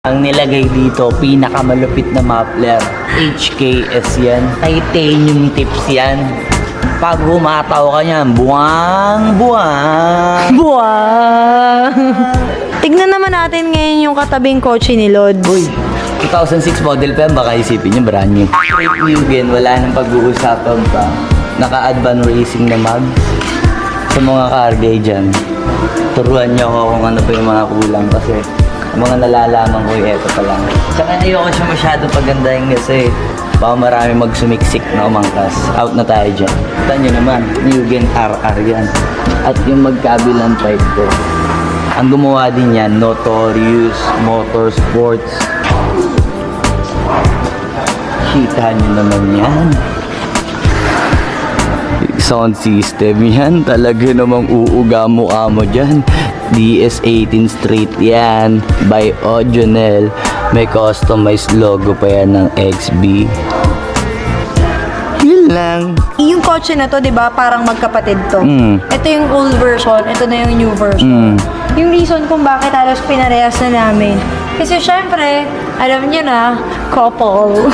Ang nilagay dito, pinakamalupit na muffler. HKS yan. Titanium tips yan. Pag humataw ka niyan, buwang. Tignan naman natin ngayon yung katabing kotse ni Lods. Uy, 2006 model pa yan, baka isipin nyo brand new. Straight Mugen, wala nang pag-uusapan pa. Naka-advan racing na mag. Sa mga cargay dyan, turuan nyo ako kung ano pa yung mga kulang kasi ang mga nalalaman ko yung eto pa lang. Tsaka ayoko siya masyado pagandahin kasi baka marami magsumiksik na umangkas. Out na tayo dyan. Kita nyo naman, Mugen RR yan. At yung magkabilang pipe ko. Ang gumawa din yan, Notorious Motorsports. Kita nyo naman yan. Sound system yan. Talaga namang uuga mukha mo dyan. DS18 straight yan. By Audionel. May customized logo pa yan ng XB. Yun lang. Yung kotse na to, di ba, parang magkapatid to. Ito yung old version, ito na yung new version. Yung reason kung bakit halos pinarehas na namin. Kasi syempre, alam niyo na, couple.